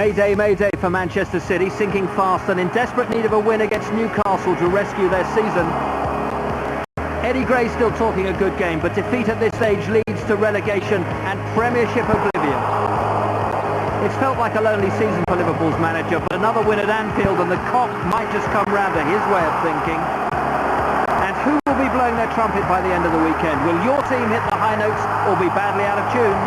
Mayday, mayday for Manchester City, sinking fast and in desperate need of a win against Newcastle to rescue their season. Eddie Gray still talking a good game, but defeat at this stage leads to relegation and Premiership oblivion. It's felt like a lonely season for Liverpool's manager, but another win at Anfield and the cock might just come round to his way of thinking. And who will be blowing their trumpet by the end of the weekend? Will your team hit the high notes or be badly out of tune?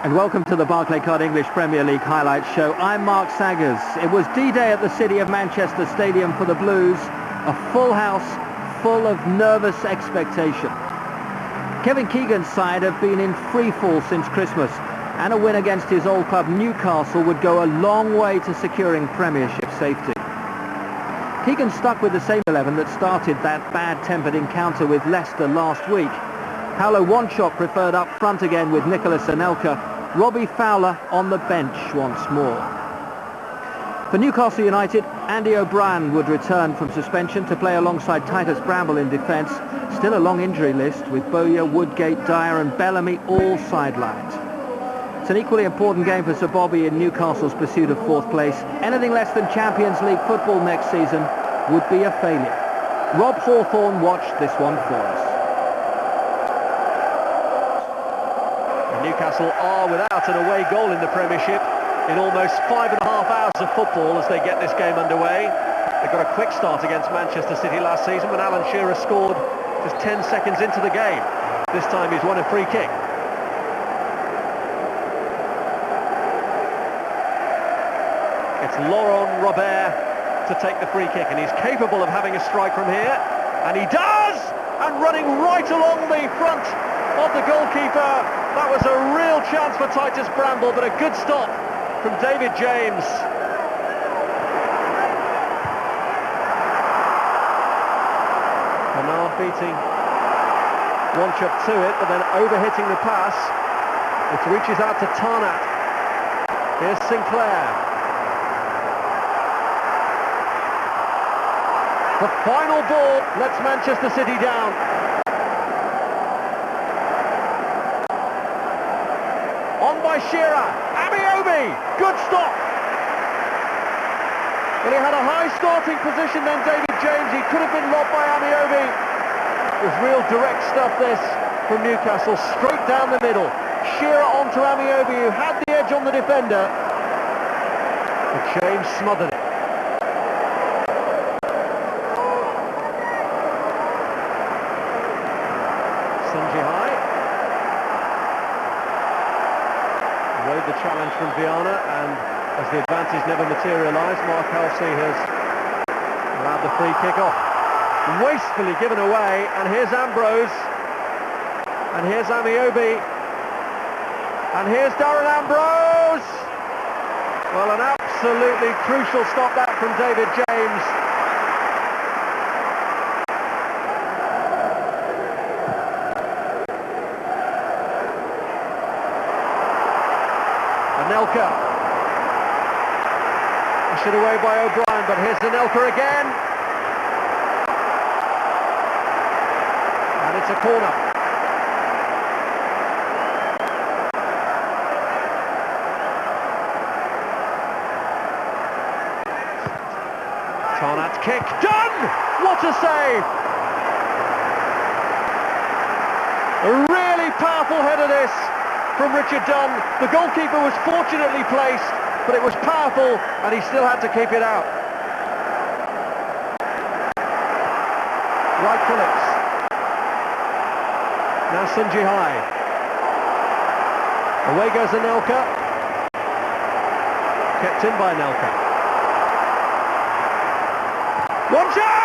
And welcome to the Barclaycard English Premier League Highlights Show. I'm Mark Saggers. It was D-Day at the City of Manchester Stadium for the Blues, a full house full of nervous expectation. Kevin Keegan's side have been in free fall since Christmas, and a win against his old club Newcastle would go a long way to securing Premiership safety. Keegan stuck with the same 11 that started that bad-tempered encounter with Leicester last week. Paolo Wanchope preferred up front again with Nicolas Anelka, Robbie Fowler on the bench once more. For Newcastle United, Andy O'Brien would return from suspension to play alongside Titus Bramble in defence. Still a long injury list with Bowyer, Woodgate, Dyer and Bellamy all sidelined. It's an equally important game for Sir Bobby in Newcastle's pursuit of fourth place. Anything less than Champions League football next season would be a failure. Rob Hawthorne watched this one for us. Newcastle are without an away goal in the Premiership in almost 5.5 hours of football as they get this game underway. They got a quick start against Manchester City last season when Alan Shearer scored just 10 seconds into the game. This time he's won a free kick. It's Laurent Robert to take the free kick, and he's capable of having a strike from here, and he does! And running right along the front of the goalkeeper. That was a real chance for Titus Bramble, but a good stop from David James. Bernard beating Wanchope to it, but then overhitting the pass. It reaches out to Tarnat. Here's Sinclair. The final ball lets Manchester City down. On by Shearer, Amiobi, good stop. Well, he had a high starting position then, David James. He could have been lobbed by Amiobi. It was real direct stuff this from Newcastle, straight down the middle. Shearer onto Amiobi, who had the edge on the defender. But James smothered it. The challenge from Viana, and as the advantage never materialised, Mark Halsey has allowed the free kick off. Wastefully given away, and here's Ambrose, and here's Amiobi, and here's Darren Ambrose. Well, an absolutely crucial stop that from David James. Anelka, ushered away by O'Brien, but here's Anelka again, and it's a corner. Tarnat's kick, done! What a save! A really powerful header this from Richard Dunn. The goalkeeper was fortunately placed, but it was powerful and he still had to keep it out. Wright Phillips. Now Sunji Hai. Away goes Anelka. Kept in by Anelka. Wanchope!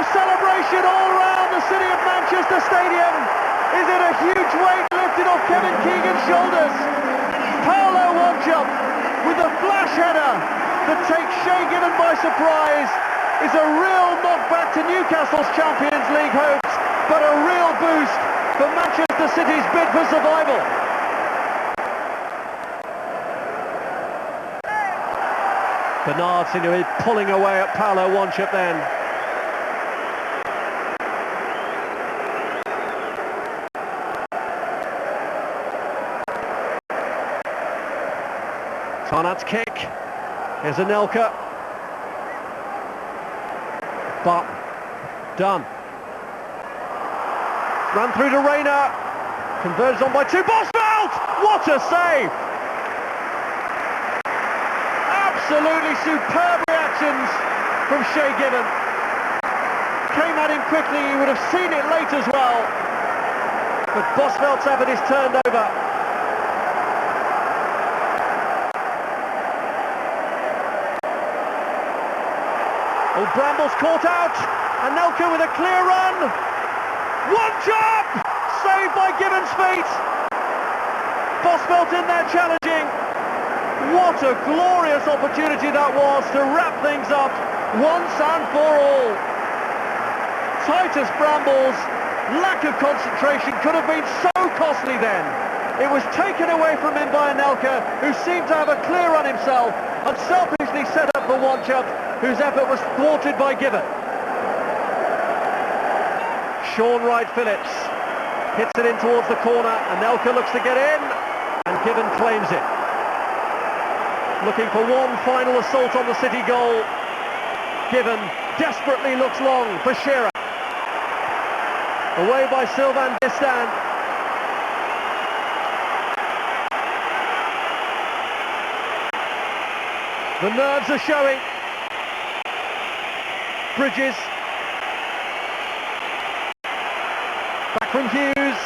Celebration all round the City of Manchester Stadium. Is it a huge weight lifted off Kevin Keegan's shoulders? Paolo Wanchope with a flash header that takes Shea Given by surprise. is a real knockback to Newcastle's Champions League hopes, but a real boost for Manchester City's bid for survival. Bernard seemed to be pulling away at Paolo Wanchip then. Tarnat's kick. Here's Anelka. But done. Run through to Rayner. Converged on by two. Bosvelt! What a save! Absolutely superb reactions from Shay Given. Came at him quickly, he would have seen it late as well. But Bosvelt's effort is turned over. Oh, Bramble's caught out. Anelka with a clear run. One jump! Saved by Given's feet. Bosvelt in there challenging. What a glorious opportunity that was to wrap things up once and for all. Titus Bramble's lack of concentration could have been so costly then. It was taken away from him by Anelka, who seemed to have a clear run himself and selfishly set up for Wanchip, whose effort was thwarted by Given. Sean Wright-Phillips hits it in towards the corner. Anelka looks to get in, and Given claims it. Looking for one final assault on the City goal. Given desperately looks long for Shearer. Away by Sylvain Distin. The nerves are showing. Bridges. Back from Hughes.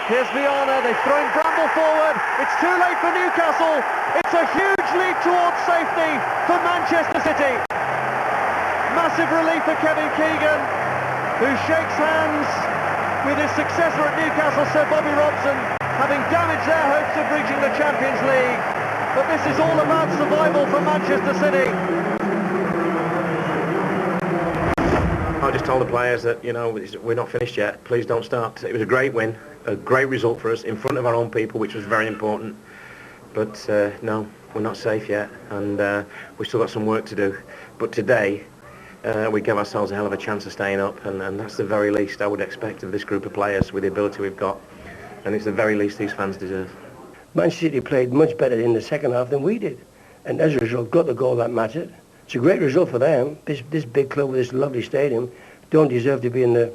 Here's Viana. They've thrown Bramble forward. It's too late for Newcastle. It's a huge leap towards safety for Manchester City. Massive relief for Kevin Keegan, who shakes hands with his successor at Newcastle, Sir Bobby Robson, having damaged their hopes of reaching the Champions League. But this is all about survival for Manchester City. I just told the players that, you know, we're not finished yet. Please don't start. It was a great win, a great result for us in front of our own people, which was very important. But no, we're not safe yet, and we've still got some work to do. But today, we gave ourselves a hell of a chance of staying up, and that's the very least I would expect of this group of players with the ability we've got. And it's the very least these fans deserve. Manchester City played much better in the second half than we did, and as a result got the goal that mattered. It's a great result for them. This big club with this lovely stadium don't deserve to be in the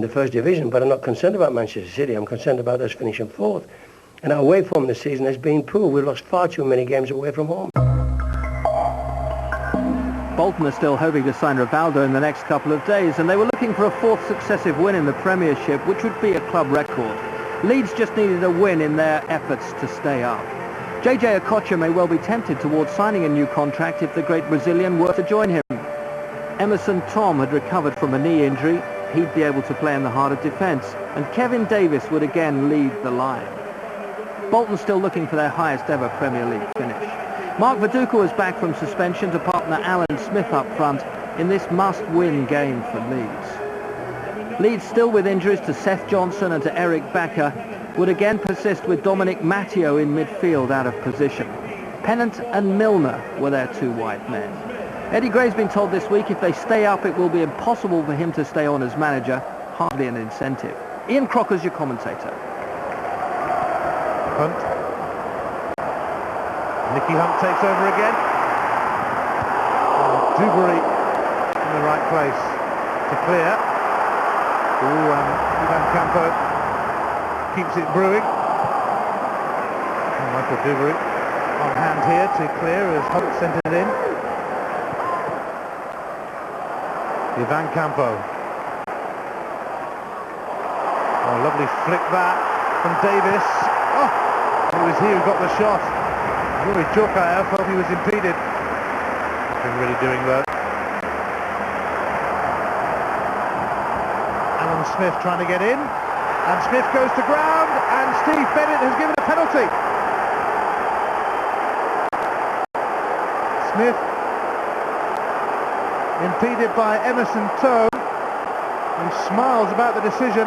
first division, but I'm not concerned about Manchester City. I'm concerned about us finishing fourth. And our away form this season has been poor. We've lost far too many games away from home. Bolton are still hoping to sign Rivaldo in the next couple of days, and they were looking for a fourth successive win in the Premiership, which would be a club record. Leeds just needed a win in their efforts to stay up. JJ Okocha may well be tempted towards signing a new contract if the great Brazilian were to join him. Emerson Tom had recovered from a knee injury. He'd be able to play in the heart of defence, and Kevin Davis would again lead the line. Bolton still looking for their highest ever Premier League finish. Mark Viduka was back from suspension to partner Alan Smith up front in this must-win game for Leeds. Leeds, still with injuries to Seth Johnson and to Eric Bakker, would again persist with Dominic Matteo in midfield out of position. Pennant and Milner were their two wide men. Eddie Gray's been told this week if they stay up it will be impossible for him to stay on as manager, hardly an incentive. Ian Crocker's your commentator. Hunt. Nicky Hunt takes over again. Dewberry in the right place to clear. Ooh, and Ivan Campo keeps it brewing. And Michael Dewberry on hand here to clear as Hunt sent it in. Ivan Campo. Oh, lovely flick that from Davis. Oh, it was he who got the shot. Yuri Chokaya felt he was impeded. Been really doing that. Alan Smith trying to get in, and Smith goes to ground, and Steve Bennett has given a penalty. Smith impeded by Emerson Tone, who smiles about the decision.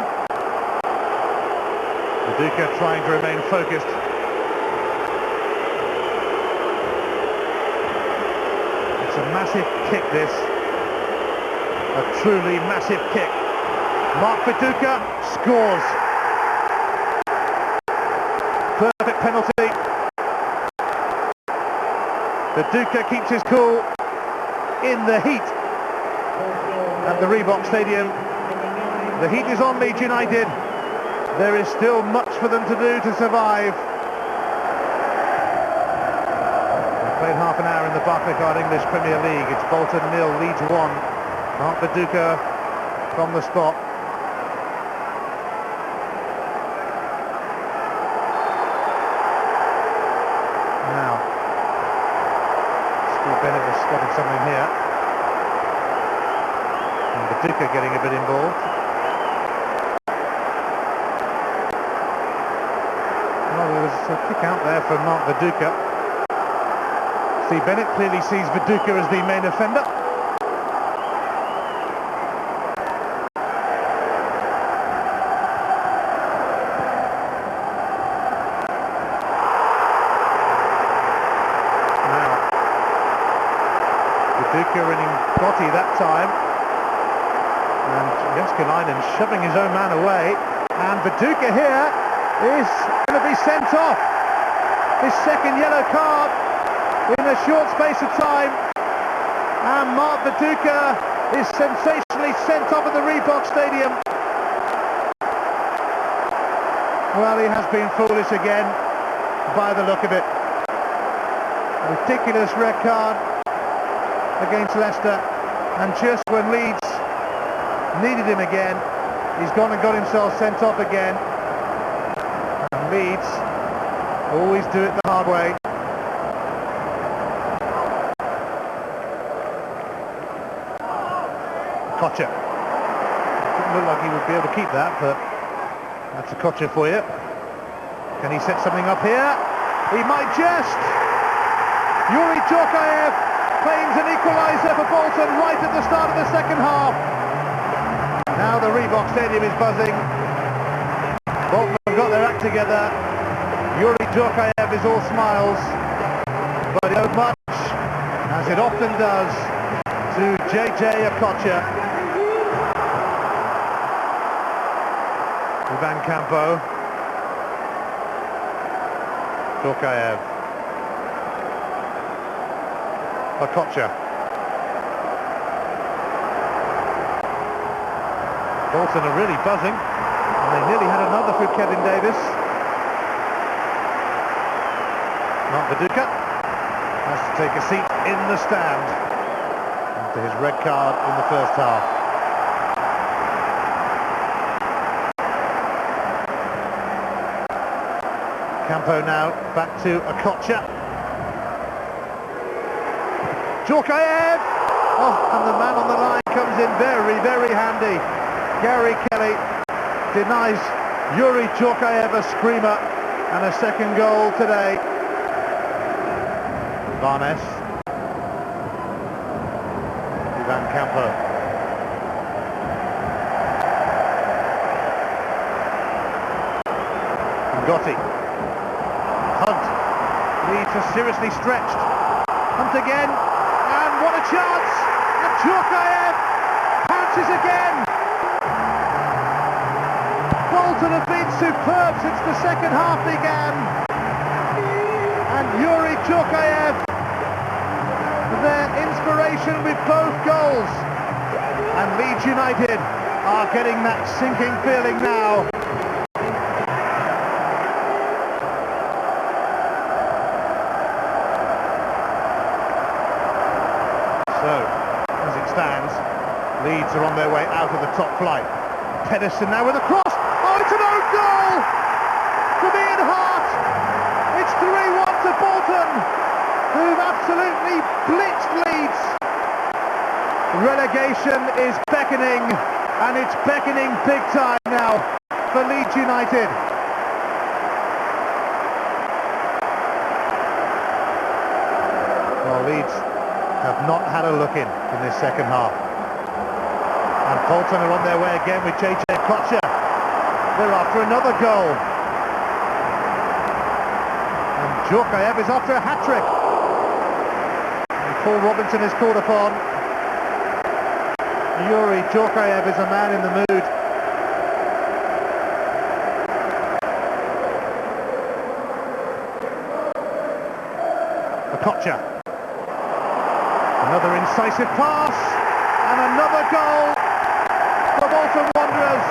Viduka trying to remain focused. It's a massive kick, this. A truly massive kick. Mark Viduka scores. Perfect penalty. Viduka keeps his cool in the heat at the Reebok Stadium. The heat is on Leeds United. There is still much for them to do to survive. They've played half an hour in the Barclaycard English Premier League. It's Bolton 0, Leeds 1. Mark Viduka from the spot. Now, Steve Bennett has spotted something here. And Viduka getting a bit involved. Well, there was a kick out there for Mark Viduka. Steve Bennett clearly sees Viduka as the main offender. Viduka winning Gotti that time, and Jääskeläinen shoving his own man away, and Viduka here is going to be sent off. His second yellow card in a short space of time, and Mark Viduka is sensationally sent off at the Reebok Stadium. Well, he has been foolish again by the look of it. Ridiculous red card against Leicester, and just when Leeds needed him again, he's gone and got himself sent off again. And Leeds always do it the hard way. Kocher. Didn't look like he would be able to keep that, but that's a Kocher for you. Can he set something up here? He might just. Yuri Djorkaeff claims an equaliser for Bolton right at the start of the second half. Now the Reebok Stadium is buzzing. Bolton have got their act together. Yuri Djorkaeff is all smiles, but it owed much, as it often does, to JJ Okocha. Ivan Campo. Djorkaeff. Okocha. Bolton are really buzzing, and they nearly had another for Kevin Davis. Mark Viduka has to take a seat in the stand after his red card in the first half. Campo now back to Okocha. Djorkaeff! Oh, and the man on the line comes in very, very handy. Gary Kelly denies Yuri Djorkaeff a screamer and a second goal today. Varnes. Ivan Campo. Gotti. Hunt. Leeds are seriously stretched. Hunt again. And what a chance! And Djorkaeff pounces again! Bolton have been superb since the second half began. And Yuri Djorkaeff, their inspiration with both goals. And Leeds United are getting that sinking feeling now. So, as it stands, Leeds are on their way out of the top flight. Pedersen now with a cross. Oh, it's an own goal from Ian Hart. It's 3-1 to Bolton, who've absolutely blitzed Leeds. Relegation is beckoning, and it's beckoning big time now for Leeds United. Well, Leeds have not had a look in this second half. And Bolton are on their way again with JJ Kocher. They're after another goal. And Djorkaeff is after a hat-trick. And Paul Robinson is called upon. Yuri Djorkaeff is a man in the mood. Kocher. Another incisive pass and another goal for Bolton Wanderers.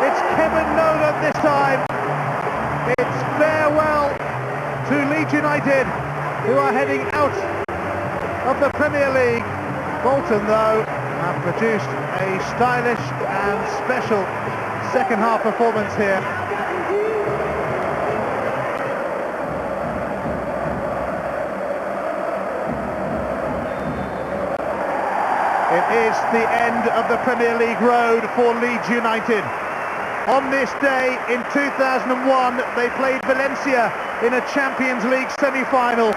It's Kevin Nolan this time. It's farewell to Leeds United, who are heading out of the Premier League. Bolton, though, have produced a stylish and special second half performance here. It is the end of the Premier League road for Leeds United. On this day in 2001, they played Valencia in a Champions League semi-final.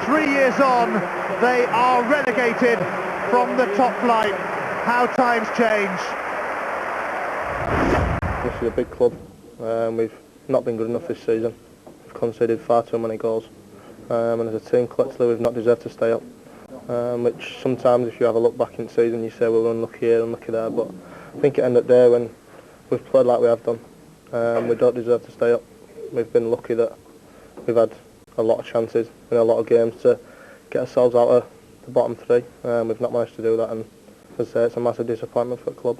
3 years on, they are relegated from the top flight. How times change. This is a big club. We've not been good enough this season. We've conceded far too many goals. And as a team, collectively, we've not deserved to stay up. Which sometimes, if you have a look back in the season, you say we were unlucky here, unlucky there. But I think at the end of the day, when we've played like we have done, we don't deserve to stay up. We've been lucky that we've had a lot of chances in a lot of games to get ourselves out of the bottom three. We've not managed to do that, and as I say, it's a massive disappointment for the club.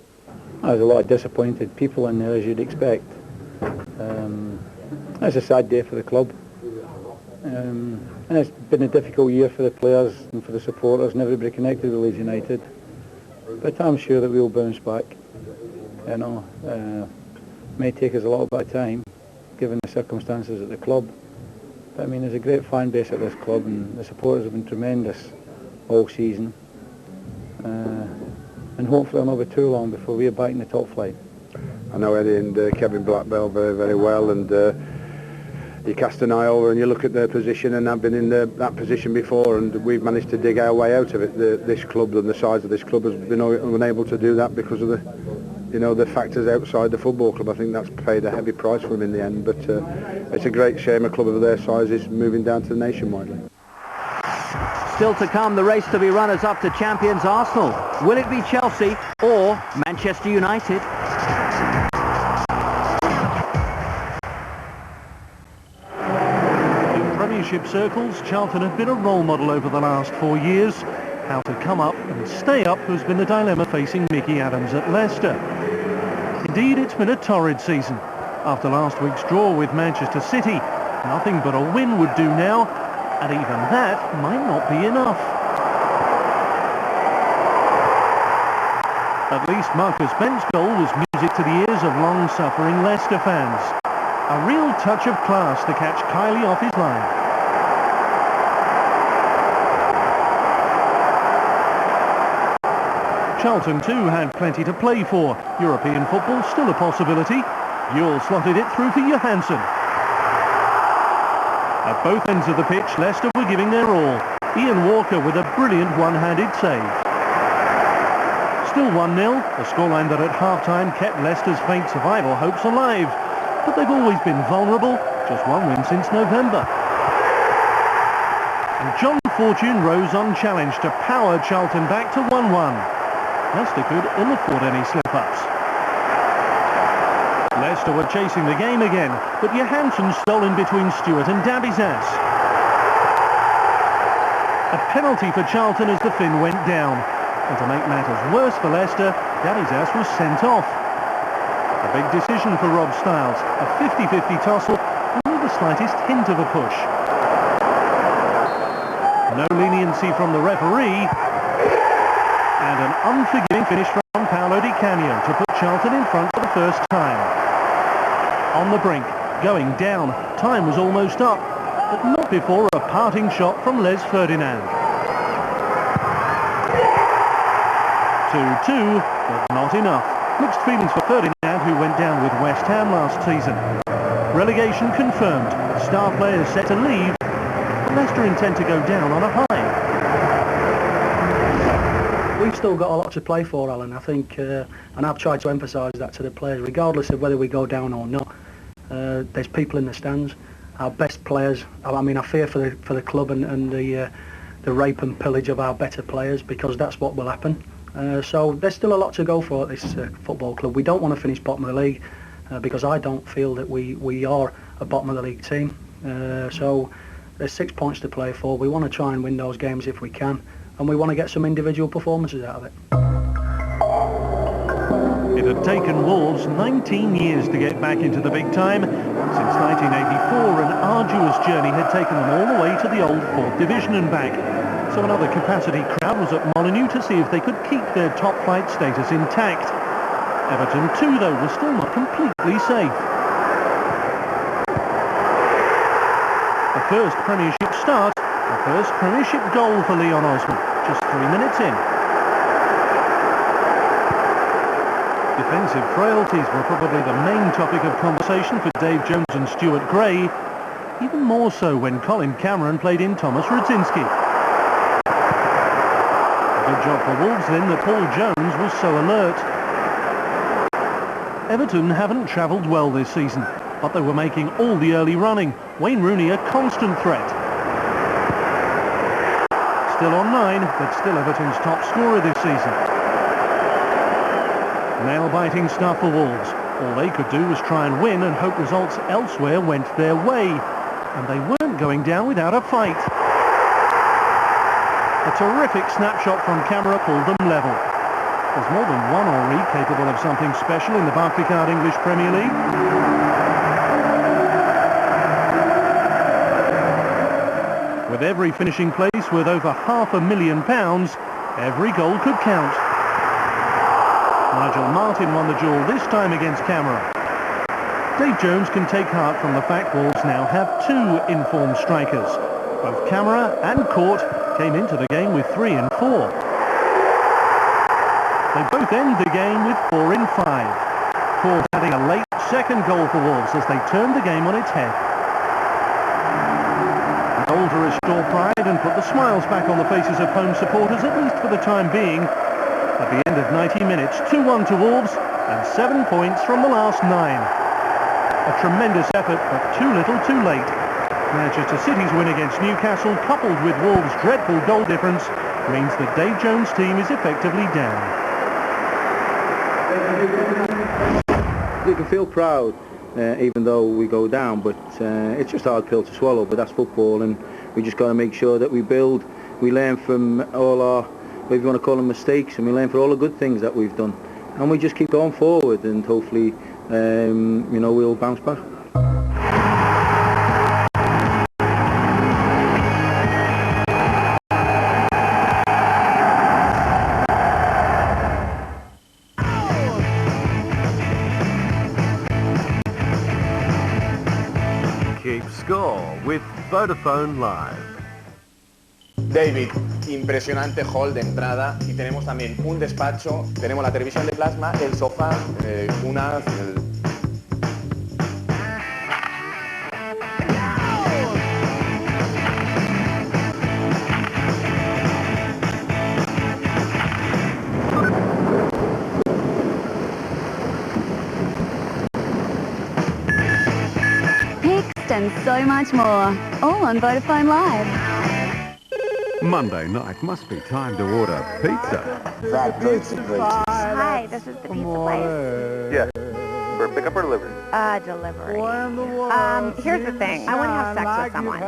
There's a lot of disappointed people in there, as you'd expect. It's a sad day for the club. And it's been a difficult year for the players and for the supporters and everybody connected with Leeds United. But I'm sure that we'll bounce back. You know, may take us a little bit of time, given the circumstances at the club. But I mean, there's a great fan base at this club, and the supporters have been tremendous all season. And hopefully it'll not be too long before we're back in the top flight. I know Eddie and Kevin Blackbell very, very well, and you cast an eye over and you look at their position, and I've been in that position before, and we've managed to dig our way out of it. This club and the size of this club has been unable to do that because of the factors outside the football club. I think that's paid a heavy price for them in the end, but it's a great shame a club of their size is moving down to the Nationwide League. Still to come, the race to be runners-up to champions Arsenal. Will it be Chelsea or Manchester United? Premiership circles, Charlton have been a role model over the last 4 years. How to come up and stay up has been the dilemma facing Mickey Adams at Leicester. Indeed, it's been a torrid season. After last week's draw with Manchester City, nothing but a win would do now, and even that might not be enough. At least Marcus Bent's goal was music to the ears of long-suffering Leicester fans. A real touch of class to catch Kylie off his line. Charlton too had plenty to play for. European football still a possibility. Ewell slotted it through for Johansson. At both ends of the pitch, Leicester were giving their all. Ian Walker with a brilliant one-handed save. Still 1-0, a scoreline that at half-time kept Leicester's faint survival hopes alive. But they've always been vulnerable, just one win since November. And John Fortune rose unchallenged to power Charlton back to 1-1. Leicester could ill afford any slip-ups. Leicester were chasing the game again, but Johansson stole in between Stewart and Dabizas. A penalty for Charlton as the Finn went down. And to make matters worse for Leicester, Dabizas was sent off. A big decision for Rob Styles, a 50-50 tussle, and with the slightest hint of a push. No leniency from the referee, and an unforgiving finish from Paolo Di Canio to put Charlton in front for the first time. On the brink, going down, time was almost up, but not before a parting shot from Les Ferdinand. 2-2, but not enough. Mixed feelings for Ferdinand, who went down with West Ham last season. Relegation confirmed, star players set to leave, but Leicester intend to go down on a high. We've still got a lot to play for, Alan, I think, and I've tried to emphasise that to the players, regardless of whether we go down or not. There's people in the stands, our best players. I mean, I fear for the club and the rape and pillage of our better players, because that's what will happen. So there's still a lot to go for at this football club. We don't want to finish bottom of the league, because I don't feel that we are a bottom of the league team. So there's 6 points to play for. We want to try and win those games if we can, and we want to get some individual performances out of it. It had taken Wolves 19 years to get back into the big time. Since 1984, an arduous journey had taken them all the way to the old 4th Division and back. So another capacity crowd was at Molineux to see if they could keep their top flight status intact. Everton too, though, was still not completely safe. The first Premiership start, the first Premiership goal for Leon Osman, just 3 minutes in. Defensive frailties were probably the main topic of conversation for Dave Jones and Stuart Gray, even more so when Colin Cameron played in Thomas Rudzinski. A good job for Wolves then that Paul Jones was so alert. Everton haven't travelled well this season, but they were making all the early running. Wayne Rooney a constant threat. Still on 9, but still Everton's top scorer this season. Nail-biting stuff for Wolves. All they could do was try and win and hope results elsewhere went their way. And they weren't going down without a fight. A terrific snapshot from camera pulled them level. There's more than one Henri capable of something special in the Barclaycard English Premier League. With every finishing place worth over £500,000, every goal could count. Nigel Martin won the duel this time against Camera. Dave Jones can take heart from the fact Wolves now have 2 informed strikers. Both Camera and Court came into the game with 3 and 4. They both end the game with 4 in 5. Court adding a late second goal for Wolves as they turned the game on its head. A goal to restore pride and put the smiles back on the faces of home supporters, at least for the time being. At the end of 90 minutes, 2-1 to Wolves and 7 points from the last 9. A tremendous effort, but too little too late. Manchester City's win against Newcastle, coupled with Wolves' dreadful goal difference, means the Dave Jones team is effectively down. You can feel proud, even though we go down, but it's just a hard pill to swallow, but that's football, and we just got to make sure that we build, we learn from all our, whatever you want to call them, mistakes, and we learn from all the good things that we've done, and we just keep going forward, and hopefully, you know, we'll bounce back. Keep score with Vodafone Live. David, impresionante hall de entrada y tenemos también un despacho, tenemos la televisión de plasma, el sofá, and so much more, all on Vodafone Live. Monday night must be time to order pizza. Hi, this is the pizza place. Yeah. For pickup or delivery? Delivery. Here's the thing. I want to have sex with someone.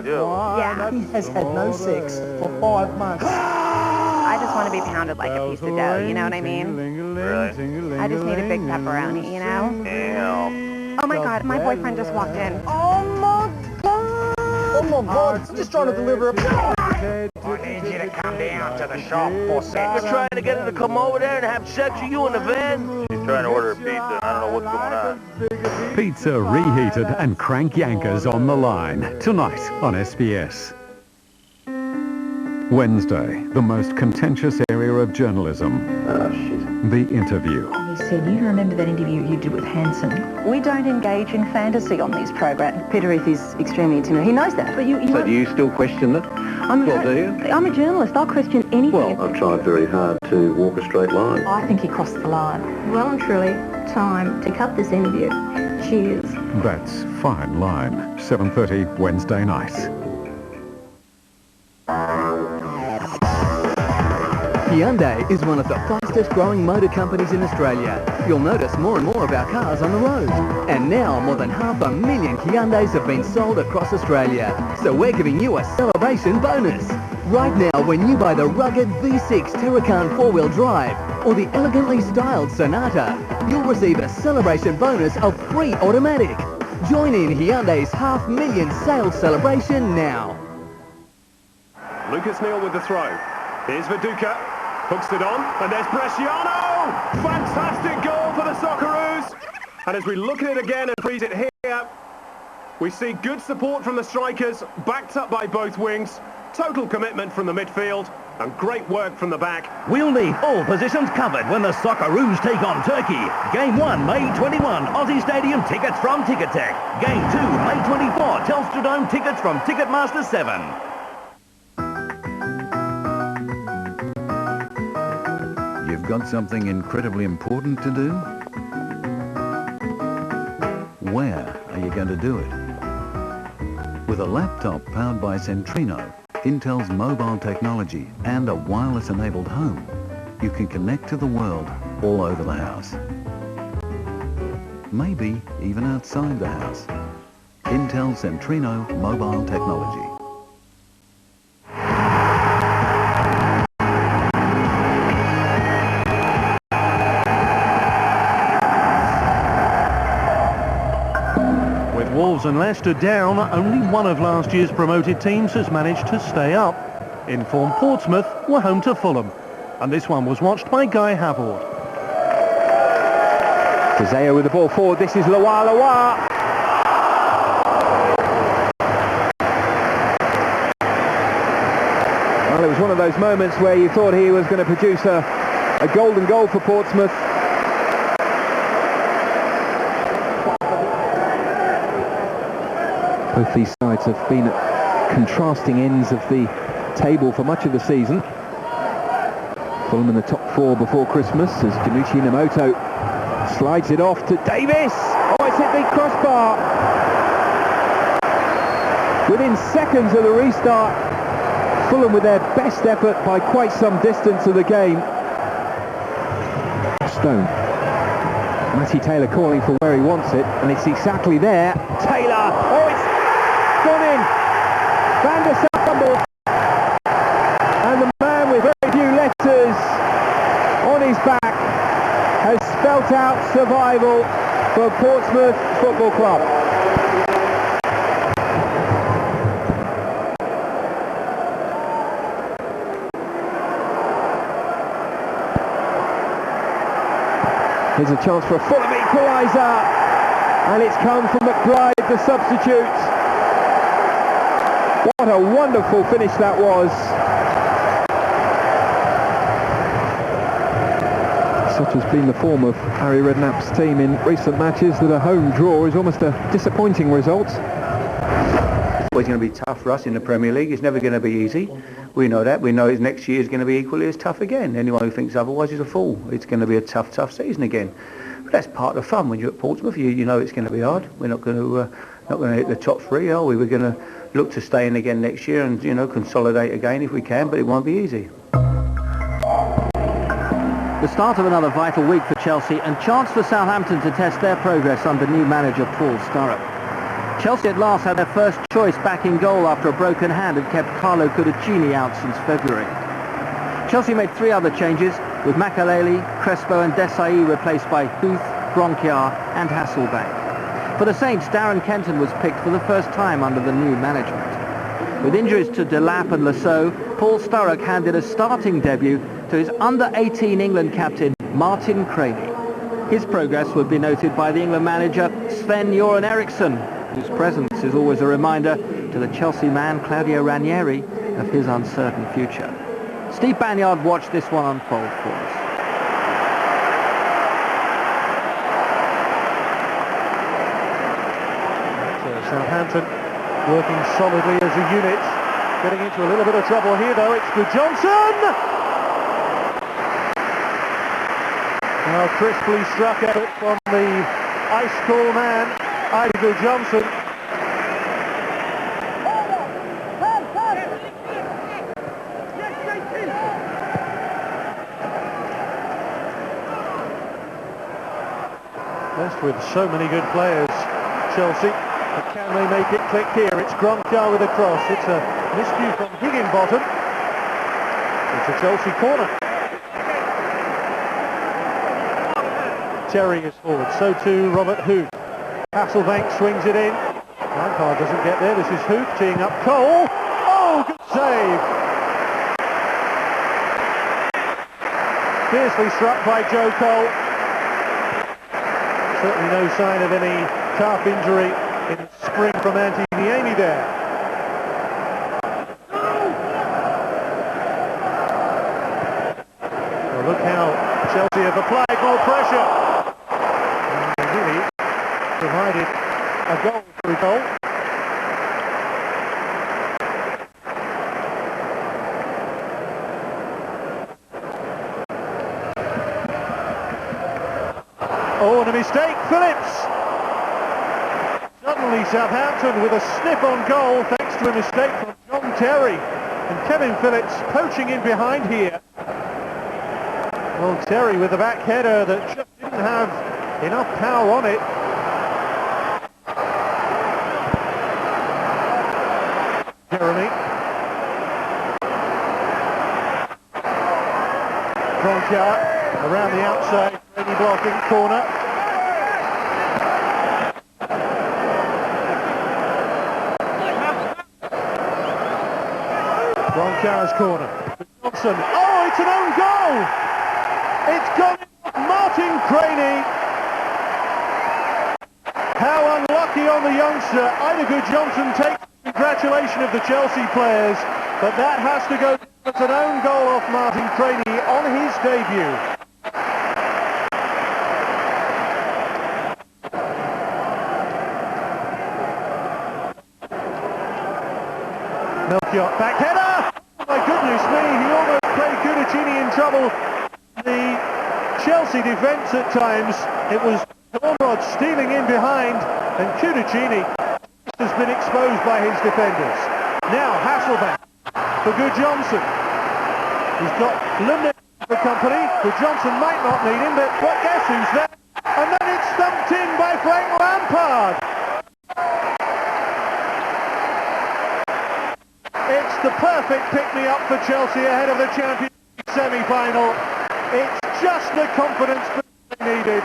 Yeah. He has had no sex for 5 months. I just want to be pounded like a piece of dough, you know what I mean? Really? I just need a big pepperoni, you know? Damn. Oh my god, my boyfriend just walked in. Oh my god! Oh my god, I'm just trying to deliver a... I need you to come down to the shop, pussy. We're trying to get her to come over there and have sex with you in the van. She's trying to order a pizza and I don't know what's going on. Pizza reheated and crank yankers on the line. Tonight on SBS. Wednesday, the most contentious area of journalism. The interview. He's said, you remember that interview you did with Hanson? We don't engage in fantasy on these programs. Peter Heath is extremely intimidating. He knows that. But So do you still question it? Do you? I'm a journalist. I'll question anything. Well, I've tried very hard to walk a straight line. I think he crossed the line. Well and truly, time to cut this interview. Cheers. That's Fine Line, 7:30 Wednesday night. Hyundai is one of the fastest growing motor companies in Australia. You'll notice more and more of our cars on the road. And now more than 500,000 Hyundais have been sold across Australia. So we're giving you a celebration bonus. Right now, when you buy the rugged V6 Terracan 4-wheel drive or the elegantly styled Sonata, you'll receive a celebration bonus of free automatic. Join in Hyundai's 500,000 sales celebration now. Lucas Neal with the throw. Here's Viduka. Hooks it on, and there's Bresciano! Fantastic goal for the Socceroos! And as we look at it again and freeze it here, we see good support from the strikers, backed up by both wings, total commitment from the midfield, and great work from the back. We'll need all positions covered when the Socceroos take on Turkey. Game 1, May 21, Aussie Stadium tickets from Ticketek. Game 2, May 24, Telstra Dome tickets from Ticketmaster 7. You've got something incredibly important to do? Where are you going to do it? With a laptop powered by Centrino, Intel's mobile technology and a wireless-enabled home, you can connect to the world all over the house. Maybe even outside the house. Intel Centrino mobile technology. Wolves and Leicester down, only one of last year's promoted teams has managed to stay up. In form Portsmouth were home to Fulham, and this one was watched by Guy Havord. Tizeo with the ball forward, this is Loa. Well, it was one of those moments where you thought he was going to produce a golden goal for Portsmouth. Both these sides have been at contrasting ends of the table for much of the season. Fulham in the top 4 before Christmas as Dimitri Inamoto slides it off to Davis. Oh, it's hit the crossbar. Within seconds of the restart, Fulham with their best effort by quite some distance of the game. Stone. Matty Taylor calling for where he wants it, and it's exactly there. Taylor. Oh, it's gone in. Van der Sar, and the man with very few letters on his back has spelt out survival for Portsmouth Football Club. Here's a chance for a Fulham equaliser, and it's come from McBride, the substitute. What a wonderful finish that was. Such has been the form of Harry Redknapp's team in recent matches that a home draw is almost a disappointing result. It's always going to be tough for us in the Premier League. It's never going to be easy. We know that. We know next year is going to be equally as tough again. Anyone who thinks otherwise is a fool. It's going to be a tough season again. But that's part of the fun. When you're at Portsmouth, you know it's going to be hard. We're not going to hit the top 3, are we? We're going to look to stay in again next year and consolidate again if we can. But it won't be easy. The start of another vital week for Chelsea and chance for Southampton to test their progress under new manager Paul Sturrock. Chelsea at last had their first choice back in goal after a broken hand had kept Carlo Cudicini out since February. Chelsea made 3 other changes, with Makaleli, Crespo and Desai replaced by Huth, Bronchiar and Hasselbank. For the Saints, Darren Kenton was picked for the first time under the new management. With injuries to Delap and Lasso, Paul Sturrock handed a starting debut to his under-18 England captain Martin Craney. His progress would be noted by the England manager Sven-Göran Eriksson, whose presence is always a reminder to the Chelsea man Claudio Ranieri of his uncertain future. Steve Banyard watched this one unfold for us. Southampton working solidly as a unit. Getting into a little bit of trouble here though, it's Johnson! Now crisply struck at it from the ice-cool man, Johnson. Blessed with so many good players, Chelsea. But can they make it click here? It's Gronkar with a cross. It's a miscue from Higginbottom. It's a Chelsea corner. Terry is forward, so too Robert Huth. Hasselbank swings it in. Lampard doesn't get there. This is Huth teeing up Cole. Oh, good save! Fiercely struck by Joe Cole. Certainly no sign of any calf injury in spring from Antti Niemi there. Well, look how Chelsea have applied more pressure. And they really provided a goal for a goal. Oh, and a mistake, Phillips! Suddenly Southampton with a snip on goal thanks to a mistake from John Terry. And Kevin Phillips poaching in behind here. Well, Terry with a back header that just didn't have enough power on it. Jeremy. Gronkar around the outside. Any blocking corner. Gronkar's corner. Johnson. Oh, it's an own goal! It's gone in. Martin Craney. How unlucky on the youngster. Idagu Johnson takes the congratulation of the Chelsea players, but that has to go as an own goal off Martin Craney on his debut. Melchior, back header! Oh my goodness me, he almost played Cudicini in trouble. The Chelsea defence at times, it was Ormrod stealing in behind, and Cudicini has been exposed by his defenders. Now Hasselbank for Good Johnson. He's got Lundin for company. Good Johnson might not need him, but guess who's there? And then it's thumped in by Frank Lampard. It's the perfect pick-me-up for Chelsea ahead of the Champions League semi-final. It's just the confidence they needed.